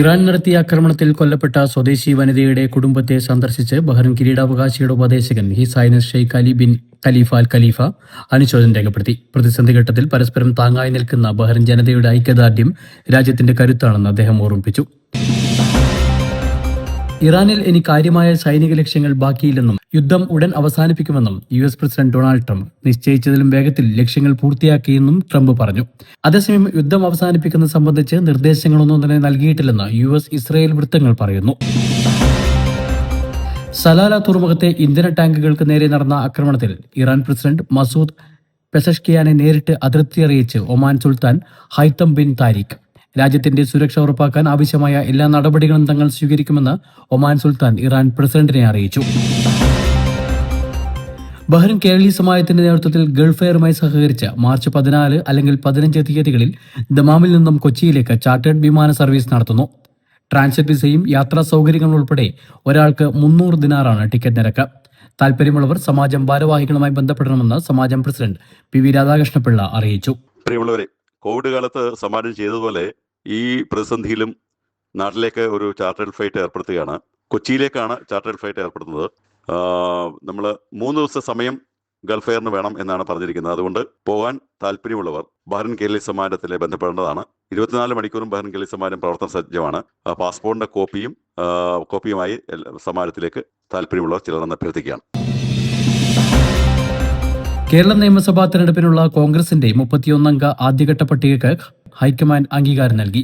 Iran നടത്തിയ ആക്രമണത്തിൽ കൊല്ലപ്പെട്ട സ്വദേശി വനിതയുടെ കുടുംബത്തെ സന്ദർശിച്ച് ബഹ്റിൻ കിരീടാവകാശിയുടെ ഉപദേശകൻ His Highness Sheikh Ali bin Khalifa Al Khalifa അനുശോചനം രേഖപ്പെടുത്തി. പ്രതിസന്ധി ഘട്ടത്തിൽ പരസ്പരം താങ്ങായി നിൽക്കുന്ന ബഹ്റിൻ ജനതയുടെ ഐക്യദാർഢ്യം രാജ്യത്തിന്റെ കരുത്താണെന്ന് അദ്ദേഹം ഓർമ്മിപ്പിച്ചു. ഇറാനിൽ ഇനി കാര്യമായ സൈനിക ലക്ഷ്യങ്ങൾ ബാക്കിയില്ലെന്നും യുദ്ധം ഉടൻ അവസാനിപ്പിക്കുമെന്നും US പ്രസിഡന്റ് ഡൊണാൾഡ് ട്രംപ് നിശ്ചയിച്ചതിലും വേഗത്തിൽ ലക്ഷ്യങ്ങൾ പൂർത്തിയാക്കിയെന്നും ട്രംപ് പറഞ്ഞു. അതേസമയം യുദ്ധം അവസാനിപ്പിക്കുന്നത് സംബന്ധിച്ച് നിർദ്ദേശങ്ങളൊന്നും തന്നെ നൽകിയിട്ടില്ലെന്ന് US ഇസ്രായേൽ വൃത്തങ്ങൾ പറയുന്നു. സലാല തുറമുഖത്തെ ഇന്ധന ടാങ്കുകൾക്ക് നേരെ നടന്ന ആക്രമണത്തിൽ ഇറാൻ പ്രസിഡന്റ് മസൂദ് പെസഷ്കിയാനെ നേരിട്ട് അതൃപ്തി അറിയിച്ച് ഒമാൻ സുൽത്താൻ ഹൈത്തം ബിൻ താരിഖ്. രാജ്യത്തിന്റെ സുരക്ഷ ഉറപ്പാക്കാൻ ആവശ്യമായ എല്ലാ നടപടികളും തങ്ങൾ സ്വീകരിക്കുമെന്ന് ഒമാൻ സുൽത്താൻ ഇറാൻ പ്രസിഡന്റിനെ അറിയിച്ചു. ബഹ്റിൻ കേരളീ സമാജത്തിന്റെ നേതൃത്വത്തിൽ ഗൾഫ് എയറുമായി സഹകരിച്ച് മാർച്ച് 14 അല്ലെങ്കിൽ 15 തീയതികളിൽ ദമാമിൽ നിന്നും കൊച്ചിയിലേക്ക് ചാർട്ടേഡ് വിമാന സർവീസ് നടത്തുന്നു. ട്രാൻസിറ്റ് വിസയും യാത്രാ സൗകര്യങ്ങളും ഉൾപ്പെടെ ഒരാൾക്ക് 300 ദിനാറാണ് ടിക്കറ്റ് നിരക്ക്. താൽപര്യമുള്ളവർ സമാജം ഭാരവാഹികളുമായി ബന്ധപ്പെടണമെന്ന് സമാജം പ്രസിഡന്റ് PV രാധാകൃഷ്ണപിള്ള അറിയിച്ചു. പ്രിയമുള്ളവരെ, കോവിഡ് കാലത്ത് സമാജം ചെയ്തതുപോലെ ഈ പ്രതിസന്ധിയിലും നാട്ടിലേക്ക് ഒരു ചാർട്ടേഡ് ഫ്ലൈറ്റ് ഏർപ്പെടുത്തുകയാണ്. കൊച്ചിയിലേക്കാണ് ചാർട്ടേഡ് ഫ്ലൈറ്റ് ഏർപ്പെടുത്തുന്നത്. നമ്മൾ 3 ദിവസത്തെ സമയം ഗൾഫ് എയറിന് വേണം എന്നാണ് പറഞ്ഞിരിക്കുന്നത്. അതുകൊണ്ട് പോകാൻ താല്പര്യമുള്ളവർ ബഹ്റിൻ കേരളീ സമാജത്തിലെ ബന്ധപ്പെടേണ്ടതാണ്. 24 മണിക്കൂറും ബഹ്റിൻ കേരളീ സമാജം പ്രവർത്തന സജ്ജമാണ്. പാസ്പോർട്ടിന്റെ കോപ്പിയുമായി സമാജത്തിലേക്ക് താല്പര്യമുള്ളവർ ചിലരെന്ന് അഭ്യർത്ഥിക്കുകയാണ്. കേരള നിയമസഭാ തെരഞ്ഞെടുപ്പിനുള്ള കോൺഗ്രസിന്റെ 31 അംഗ ആദ്യഘട്ട പട്ടികയ്ക്ക് ഹൈക്കമാൻഡ് അംഗീകാരം നൽകി.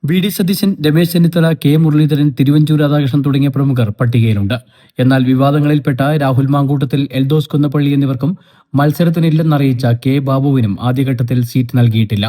BD സതീശൻ, രമേശ് ചെന്നിത്തല, K മുരളീധരൻ, തിരുവഞ്ചൂർ രാധാകൃഷ്ണൻ തുടങ്ങിയ പ്രമുഖർ പട്ടികയിലുണ്ട്. എന്നാൽ വിവാദങ്ങളിൽപ്പെട്ട രാഹുൽ മാങ്കൂട്ടത്തിൽ, എൽദോസ് കുന്നപ്പള്ളി എന്നിവർക്കും മത്സരത്തിനില്ലെന്നറിയിച്ച K ബാബുവിനും ആദ്യഘട്ടത്തിൽ സീറ്റ് നൽകിയിട്ടില്ല.